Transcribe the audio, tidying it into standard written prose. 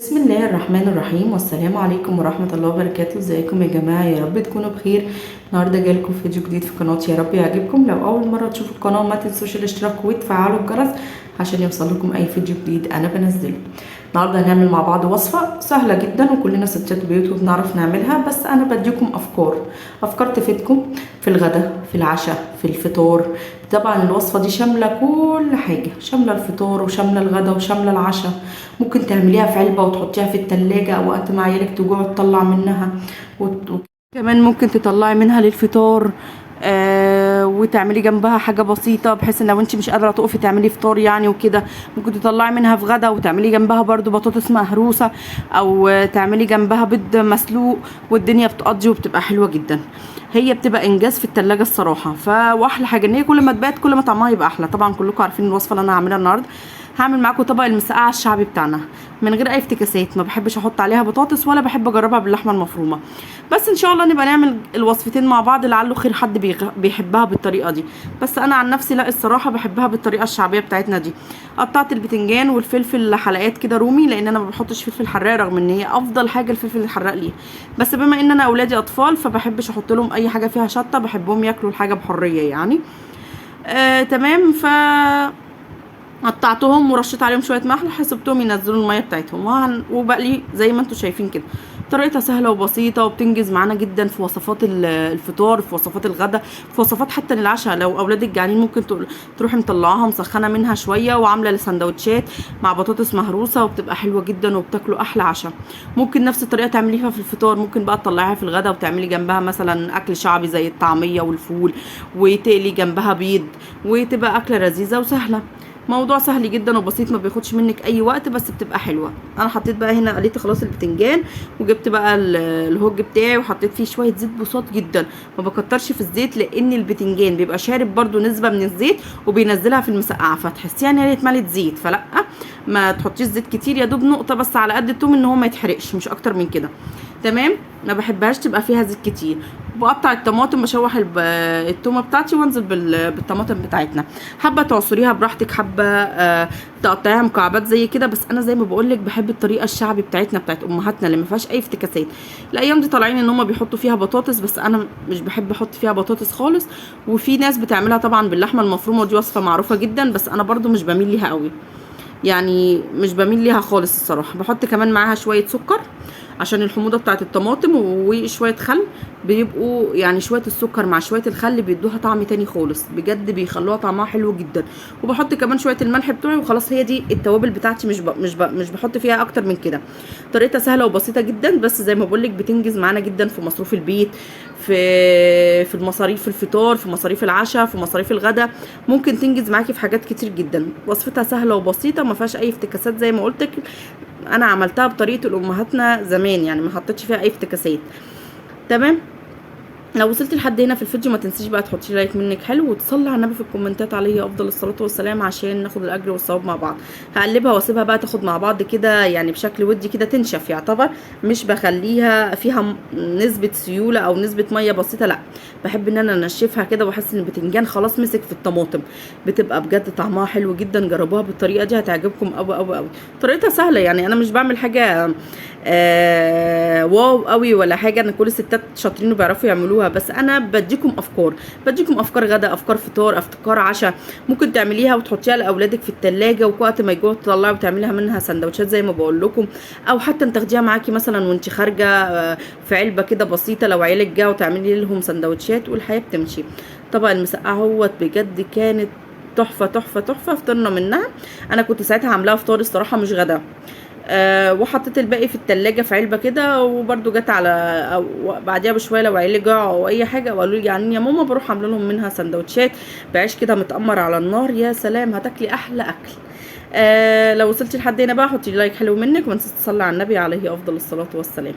بسم الله الرحمن الرحيم والسلام عليكم ورحمة الله وبركاته. ازيكم يا جماعة؟ يا رب تكونوا بخير. النهارده جايلكم فيديو جديد في قناتي، يا رب يعجبكم. لو اول مرة تشوفوا القناة ما تنسوش الاشتراك وتفعلوا الجرس عشان يوصلكم اي فيديو جديد انا بنزله. النهارده هنعمل مع بعض وصفة سهلة جدا وكلنا ستات بيوت وبنعرف نعملها، بس انا بديكم افكار تفيدكم في الغداء، في العشاء، في الفطور. طبعا الوصفة دي شاملة كل حاجة، شاملة الفطور وشاملة الغداء وشاملة العشاء. ممكن تعمليها في علبة وتحطيها في التلاجة او وقت ما عيالك تجوع تطلع منها كمان ممكن تطلعي منها للفطار. وتعملي جنبها حاجة بسيطة بحيث ان لو انت مش قادرة تقفي تعملي فطار يعني وكده، ممكن تطلعي منها في غدا وتعملي جنبها برضو بطاطس مهروسة، او تعملي جنبها بيض مسلوق، والدنيا بتقضي وبتبقى حلوة جدا. هي بتبقى انجاز في التلاجة الصراحة. واحلى حاجة ان هي كل ما تبات كل ما طعمها يبقى احلى. طبعا كلكم عارفين الوصفة اللي انا هعملها النهاردة. هعمل معاكم طبق المسقعه الشعبي بتاعنا من غير اي افتكاسات، ما بحبش احط عليها بطاطس ولا بحب اجربها باللحمه المفرومه، بس ان شاء الله نبقى نعمل الوصفتين مع بعض، لعله خير حد بيحبها بالطريقه دي. بس انا عن نفسي لا، الصراحه بحبها بالطريقه الشعبيه بتاعتنا دي. قطعت البتنجان والفلفل حلقات كده رومي، لان انا ما بحطش فلفل حراق رغم ان هي افضل حاجه الفلفل الحراق ليه، بس بما ان انا اولادي اطفال فبحبش احط لهم اي حاجه فيها شطه، بحبهم ياكلوا الحاجه بحريه يعني. تمام. قطعتهم ورشيت عليهم شويه ملح، حسبتهم ينزلوا الميه بتاعتهم، وبقلي زي ما انتم شايفين كده. طريقتها سهله وبسيطه وبتنجز معانا جدا في وصفات الفطار، في وصفات الغداء، في وصفات حتى للعشاء. لو اولادك جعانين ممكن تروحي مطلعاها مسخنه منها شويه وعامله لسندوتشات مع بطاطس مهروسه، وبتبقى حلوه جدا وبتاكلوا احلى عشاء. ممكن نفس الطريقه تعمليها في الفطار، ممكن بقى تطلعيها في الغداء وتعملي جنبها مثلا اكل شعبي زي الطعميه والفول، وتقلي جنبها بيض، وتبقى اكله لذيذه وسهله. موضوع سهل جدا وبسيط، ما بياخدش منك اي وقت، بس بتبقى حلوه. انا حطيت بقى هنا، قليت خلاص البتنجان وجبت بقى الهوج بتاعي وحطيت فيه شويه زيت بسيط جدا. ما بكترش في الزيت لان البتنجان بيبقى شارب برده نسبه من الزيت وبينزلها في المسقعه، فتحسيها ان هي اتملت زيت، فلا ما تحطيش زيت كتير، يا دوب نقطه بس على قد التوم ان هو ما يتحرقش، مش اكتر من كده. تمام. ما بحبهاش تبقى فيها زيت كتير. بقطع الطماطم، بشوح التومه بتاعتي وانزل بالطماطم بتاعتنا. حابه تعصريها براحتك، حابه تقطعيها مكعبات زي كده، بس انا زي ما بقول لك بحب الطريقه الشعبي بتاعتنا بتاعت امهاتنا اللي ما فيهاش اي افتكاسات. الايام دي طالعين ان هم بيحطوا فيها بطاطس، بس انا مش بحب احط فيها بطاطس خالص. وفي ناس بتعملها طبعا باللحمه المفرومه، ودي وصفه معروفه جدا، بس انا برضو مش بميل ليها قوي يعني، مش بميل ليها خالص الصراحه. بحط كمان معاها شويه سكر عشان الحموضه بتاعه الطماطم، وشويه خل. بيبقوا يعني شويه السكر مع شويه الخل بيدوها طعم تاني خالص، بجد بيخلوها طعمها حلو جدا. وبحط كمان شويه الملح بتوعي وخلاص. هي دي التوابل بتاعتي، مش بحط فيها اكتر من كده. طريقتها سهله وبسيطه جدا، بس زي ما بقول لك بتنجز معانا جدا في مصروف البيت، في المصاريف، في الفطار، في مصاريف العشاء، في مصاريف الغداء. ممكن تنجز معاكي في حاجات كتير جدا. وصفتها سهله وبسيطه ما فيهاش اي افتكاسات زي ما قلت لك. انا عملتها بطريقه الامهاتنا زمان يعني، ما حطيتش فيها اي افتكاسات. تمام. لو وصلتي لحد هنا في الفيديو ما تنسيش بقى تحطي لايك منك حلو، وتصلي على النبي في الكومنتات عليه افضل الصلاه والسلام عشان ناخد الاجر والثواب مع بعض. هقلبها واسيبها بقى تاخد مع بعض كده يعني بشكل ودي كده، تنشف يعتبر. مش بخليها فيها نسبه سيوله او نسبه ميه بسيطه، لا، بحب ان انا انشفها كده واحس ان البتنجان خلاص مسك في الطماطم. بتبقى بجد طعمها حلو جدا. جربوها بالطريقه دي هتعجبكم قوي قوي قوي. طريقتها سهله يعني، انا مش بعمل حاجه واو قوي ولا حاجه، ان كل الستات شاطرين وبيعرفوا يعملوها، بس انا بديكم افكار غدا، افكار فطار، افكار عشاء. ممكن تعمليها وتحطيها لاولادك في التلاجة، ووقت ما يجوعوا تطلعي وتعمليها منها سندوتشات زي ما بقول لكم، او حتى تاخديها معاكي مثلا وانت خارجه في علبه كده بسيطه لو عيالك جاوا تعملي لهم سندوتشات والحياه بتمشي. طبق المسقعه اهوت بجد كانت تحفه تحفه تحفه، فطرنا منها. انا كنت ساعتها عاملاها فطار الصراحه مش غدا. وحطيت الباقي في التلاجة في علبة كده، وبرده جت على أو بعديها بشوية لو عيالي جاعوا او اي حاجة وقالوا لي يعني يا ماما، بروح عامله لهم منها سندوتشات بعيش كده متأمر على النار. يا سلام، هتاكلي احلى اكل. لو وصلتي لحد هنا بقى حطي لايك حلو منك، وما تنسيش تصلي على النبي عليه افضل الصلاة والسلام.